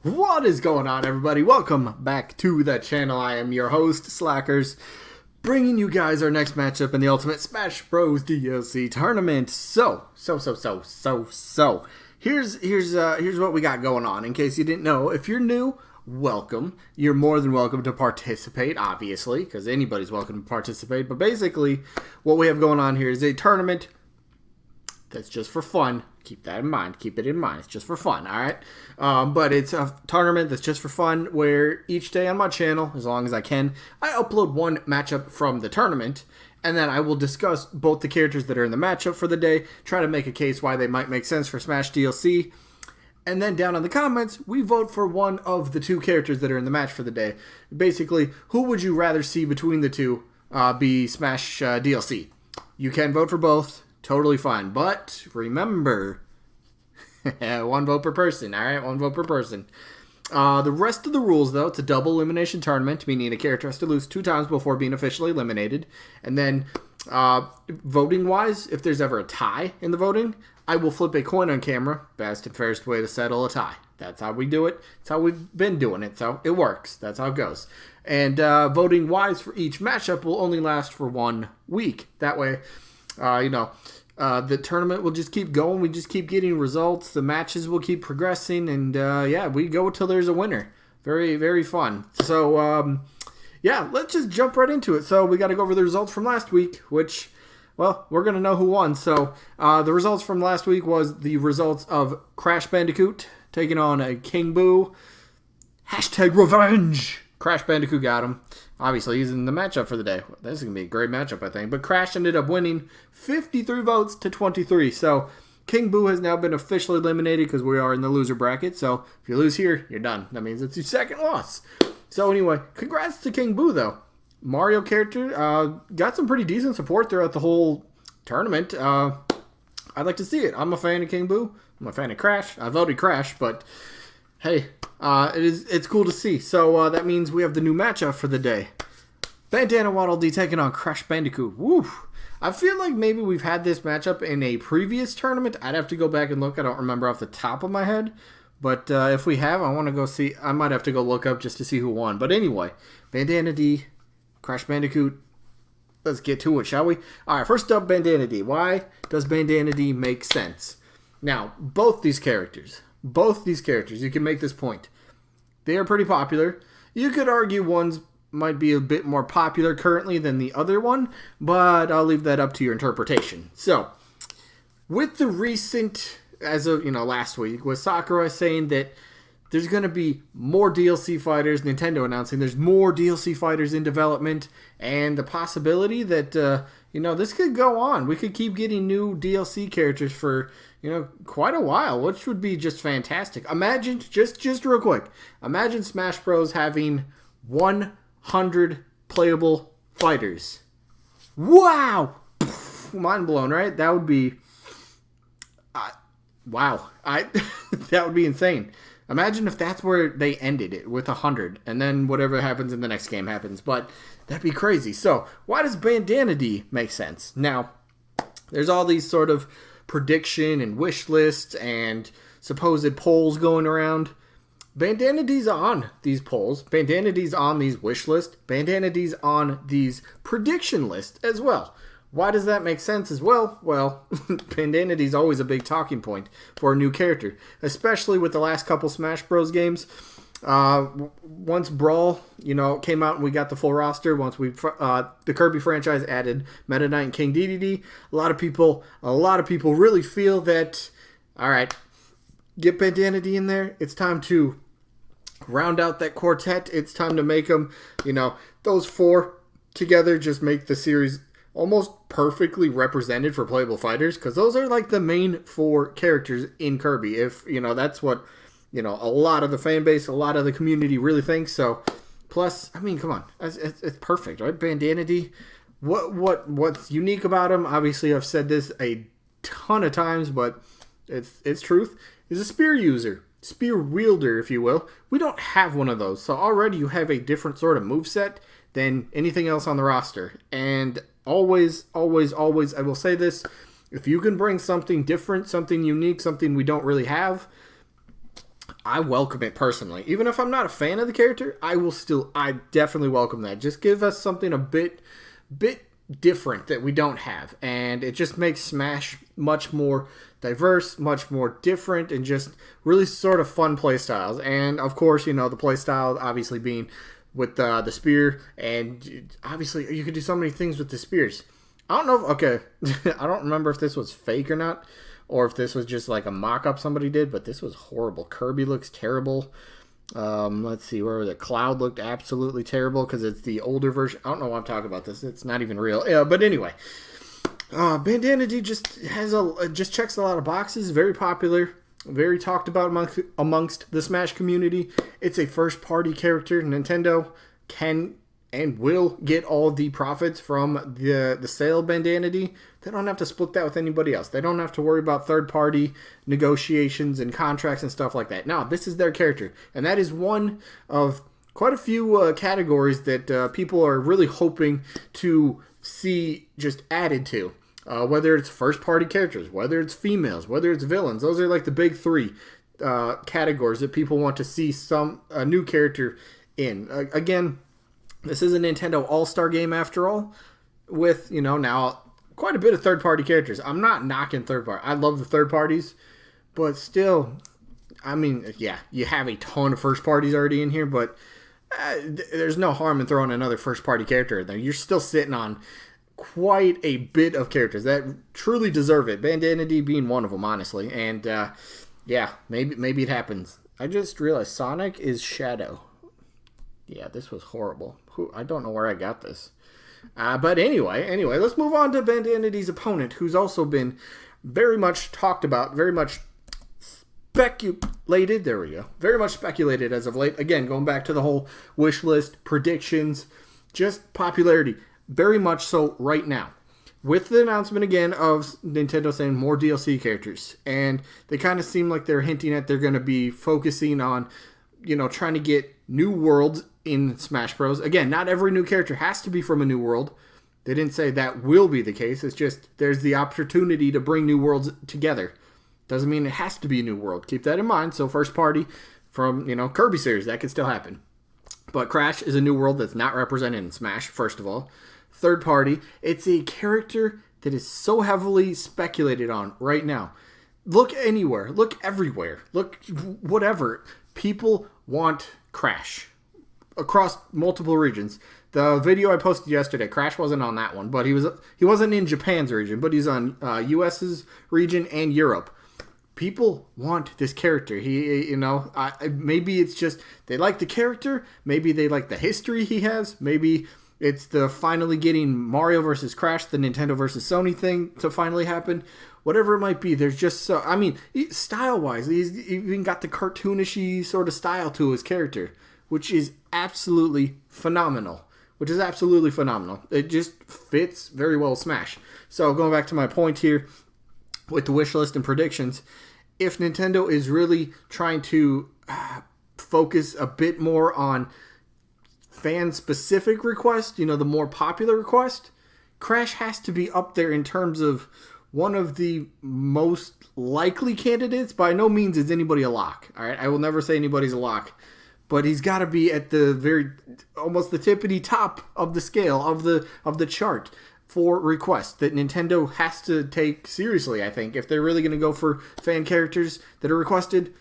What is going on, everybody? Welcome back to the channel. I am your host, Slackerz, bringing you guys our next matchup in the Ultimate Smash Bros. DLC tournament. So, here's what we got going on. In case you didn't know, if you're new, welcome. You're more than welcome to participate, obviously, because anybody's welcome to participate. But basically, what we have going on here is a tournament that's just for fun. Keep that in mind. Keep it in mind. It's just for fun, all right? But it's a tournament that's just for fun where each day on my channel, as long as I can, I upload one matchup from the tournament, and then I will discuss both the characters that are in the matchup for the day, try to make a case why they might make sense for Smash DLC, and then down in the comments, we vote for one of the two characters that are in the match for the day. Basically, who would you rather see between the two be Smash DLC? You can vote for both. Totally fine. But remember, one vote per person. All right, one vote per person. The rest of the rules, though, it's a double elimination tournament, meaning a character has to lose 2 times before being officially eliminated. And then, voting-wise, if there's ever a tie in the voting, I will flip a coin on camera. Best and fairest way to settle a tie. That's how we do it. That's how we've been doing it. So it works. That's how it goes. And voting-wise for each matchup will only last for 1 week. That way, the tournament will just keep going. We just keep getting results. The matches will keep progressing. And, yeah, we go till there's a winner. Very, very fun. So, yeah, let's just jump right into it. So we got to go over the results from last week, which, well, we're going to know who won. So the results from last week was the results of Crash Bandicoot taking on a King Boo. Hashtag revenge. Crash Bandicoot got him. Obviously, he's in the matchup for the day. This is going to be a great matchup, I think. But Crash ended up winning 53 votes to 23. So King Boo has now been officially eliminated because we are in the loser bracket. So if you lose here, you're done. That means it's your second loss. So anyway, congrats to King Boo, though. Mario character got some pretty decent support throughout the whole tournament. I'd like to see it. I'm a fan of King Boo. I'm a fan of Crash. I voted Crash, but hey, it's cool to see. So that means we have the new matchup for the day. Bandana Dee taking on Crash Bandicoot. Woo! I feel like maybe we've had this matchup in a previous tournament. I'd have to go back and look. I don't remember off the top of my head. But if we have, I want to go see. I might have to go look up just to see who won. But anyway, Bandana Dee, Crash Bandicoot. Let's get to it, shall we? All right, first up, Bandana Dee. Why does Bandana Dee make sense? Now, both these characters, you can make this point. They are pretty popular. You could argue one's might be a bit more popular currently than the other one, but I'll leave that up to your interpretation. So, with the recent, as of last week, was Slackerz saying that there's going to be more DLC fighters, Nintendo announcing there's more DLC fighters in development, and the possibility that, this could go on. We could keep getting new DLC characters for, quite a while, which would be just fantastic. Imagine, just real quick, imagine Smash Bros. Having 100 playable fighters. Wow! Mind blown, right? That would be, wow. That would be insane. Imagine if that's where they ended it, with 100, and then whatever happens in the next game happens. But that'd be crazy. So, why does Bandana Dee make sense? Now, there's all these sort of prediction and wish lists and supposed polls going around. Bandana Dee's on these polls. Bandana Dee's on these wish lists. Bandana Dee's on these prediction lists as well. Why does that make sense as well? Well, Bandana Dee's always a big talking point for a new character, especially with the last couple Smash Bros. Games. Once Brawl, came out and we got the full roster, once the Kirby franchise added Meta Knight and King Dedede, a lot of people really feel that, all right, get Bandana Dee in there. It's time to round out that quartet. It's time to make them, those 4 together just make the series almost perfectly represented for playable fighters, because those are like the main 4 characters in Kirby. If, that's what, a lot of the fan base, a lot of the community really thinks. So, plus, I mean, come on, it's perfect, right? Bandana Dee, what's unique about him? Obviously, I've said this a ton of times, but it's truth. He's a spear user, spear wielder, if you will. We don't have one of those, so already you have a different sort of moveset than anything else on the roster. And always, I will say this, if you can bring something different, something unique, something we don't really have, I welcome it personally. Even if I'm not a fan of the character, I definitely welcome that. Just give us something a bit different that we don't have. And it just makes Smash much more diverse, much more different, and just really sort of fun play styles. And of course, the play style obviously being with the spear, and obviously you could do so many things with the spears. I don't know I don't remember if this was fake or not, or if this was just like a mock-up somebody did, but this was horrible. Kirby looks terrible. Let's see, where was it? Cloud looked absolutely terrible because it's the older version. I don't know why I'm talking about this. It's not even real. Yeah, but anyway, Bandana Dee just checks a lot of boxes. Very popular, very talked about amongst the Smash community. It's a first-party character. Nintendo can and will get all the profits from the sale of Bandana Dee. They don't have to split that with anybody else. They don't have to worry about third-party negotiations and contracts and stuff like that. No, this is their character. And that is one of quite a few categories that people are really hoping to see just added to. Whether it's first-party characters, whether it's females, whether it's villains. Those are like the big three categories that people want to see a new character in. Again, this is a Nintendo All-Star game after all, with, now quite a bit of third-party characters. I'm not knocking third-party. I love the third parties, but still, I mean, yeah, you have a ton of first parties already in here, but there's no harm in throwing another first-party character in there. You're still sitting on quite a bit of characters that truly deserve it. Bandana Dee being one of them, honestly. And, yeah, maybe it happens. I just realized Sonic is Shadow. Yeah, this was horrible. I don't know where I got this. But anyway, let's move on to Bandana Dee's opponent, who's also been very much talked about, very much speculated. There we go. Very much speculated as of late. Again, going back to the whole wish list, predictions, just popularity. Very much so right now. With the announcement again of Nintendo saying more DLC characters. And they kind of seem like they're hinting at they're going to be focusing on, trying to get new worlds in Smash Bros. Again, not every new character has to be from a new world. They didn't say that will be the case. It's just there's the opportunity to bring new worlds together. Doesn't mean it has to be a new world. Keep that in mind. So first party from, Kirby series, that could still happen. But Crash is a new world that's not represented in Smash, first of all. Third party, it's a character that is so heavily speculated on right now. Look anywhere. Look everywhere. Look whatever. People want Crash across multiple regions. The video I posted yesterday, Crash wasn't on that one, but he wasn't in Japan's region, but he's on US's region and Europe. People want this character. Maybe it's just they like the character. Maybe they like the history he has. Maybe it's the finally getting Mario versus Crash, the Nintendo versus Sony thing to finally happen. Whatever it might be, there's just so... I mean, style-wise, he's even got the cartoonishy sort of style to his character, which is absolutely phenomenal. It just fits very well with Smash. So going back to my point here with the wish list and predictions, if Nintendo is really trying to focus a bit more on fan-specific requests, the more popular request, Crash has to be up there in terms of one of the most likely candidates. By no means is anybody a lock. All right, I will never say anybody's a lock, but he's got to be at the almost the tippity top of the scale of the chart for requests that Nintendo has to take seriously. I think if they're really going to go for fan characters that are requested,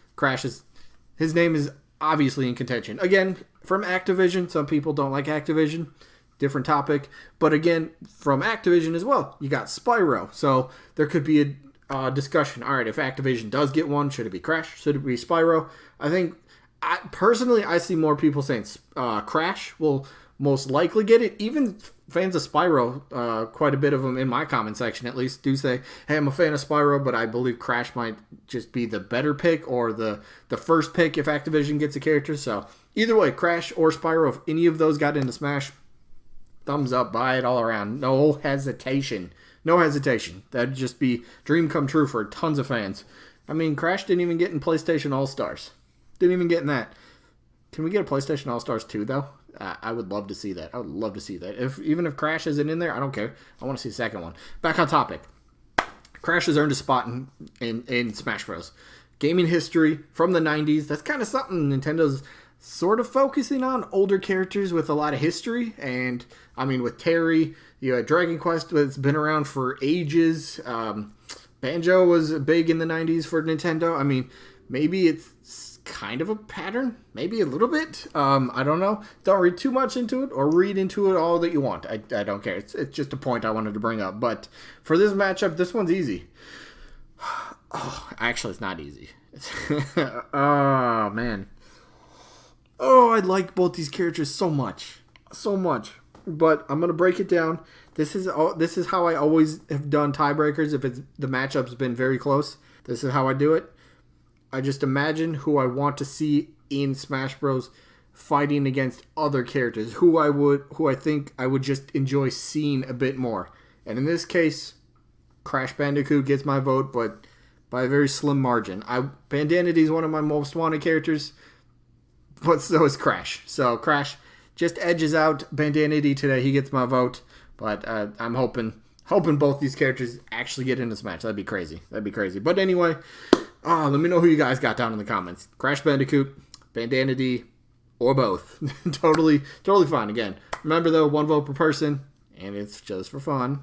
his name is obviously in contention. Again, from Activision, some people don't like Activision. Different topic. But again, from Activision as well, you got Spyro. So there could be a discussion. All right, if Activision does get one, should it be Crash? Should it be Spyro? I think, personally, I see more people saying Crash will most likely get it. Even fans of Spyro, quite a bit of them in my comment section at least, do say, hey, I'm a fan of Spyro, but I believe Crash might just be the better pick or the first pick if Activision gets a character. So either way, Crash or Spyro, if any of those got into Smash, thumbs up, buy it all around. No hesitation. That'd just be dream come true for tons of fans. I mean, Crash didn't even get in PlayStation All-Stars. Didn't even get in that. Can we get a PlayStation All-Stars 2, though? I would love to see that. Even if Crash isn't in there, I don't care. I want to see a second one. Back on topic. Crash has earned a spot in Smash Bros. gaming history from the 90s. That's kind of something Nintendo's sort of focusing on, older characters with a lot of history. And, I mean, with Terry, you had Dragon Quest that's been around for ages. Banjo was big in the 90s for Nintendo. I mean, maybe it's kind of a pattern, maybe a little bit. I don't know. Don't read too much into it or read into it all that you want. I don't care. It's just a point I wanted to bring up. But for this matchup, this one's easy. Oh, actually, it's not easy. Oh, man. Oh, I like both these characters so much. So much. But I'm going to break it down. This is how I always have done tiebreakers if the matchup's been very close. This is how I do it. I just imagine who I want to see in Smash Bros. Fighting against other characters. Who I think I would just enjoy seeing a bit more. And in this case, Crash Bandicoot gets my vote, but by a very slim margin. Bandana Dee is one of my most wanted characters, but so is Crash. So Crash just edges out Bandana Dee today. He gets my vote, but I'm hoping both these characters actually get in this match. That'd be crazy. But anyway, let me know who you guys got down in the comments. Crash Bandicoot, Bandana Dee, or both. totally fine. Again, remember though, 1 vote per person, and it's just for fun.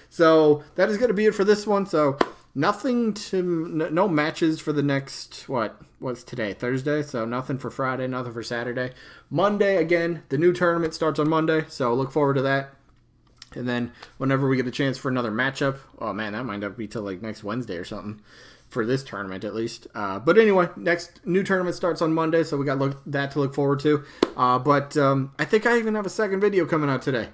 So that is going to be it for this one. So no matches for the next, what's today? Thursday. So nothing for Friday, nothing for Saturday. Monday, again, the new tournament starts on Monday. So look forward to that. And then whenever we get a chance for another matchup, oh man, that might not be till like next Wednesday or something for this tournament at least. But anyway, next new tournament starts on Monday. So we got that to look forward to. But I think I even have a second video coming out today.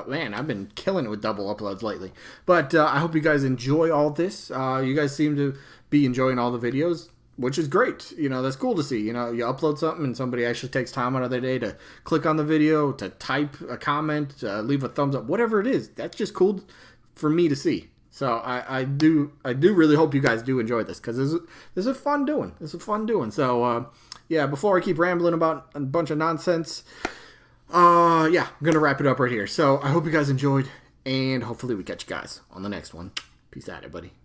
Man, I've been killing it with double uploads lately. But I hope you guys enjoy all this. You guys seem to be enjoying all the videos, which is great. You know, that's cool to see. You know, you upload something and somebody actually takes time out of their day to click on the video, to type a comment, leave a thumbs up, whatever it is. That's just cool for me to see. So I do really hope you guys do enjoy this, because this is fun doing. So yeah, before I keep rambling about a bunch of nonsense, yeah, I'm going to wrap it up right here. So I hope you guys enjoyed, and hopefully we catch you guys on the next one. Peace out, everybody.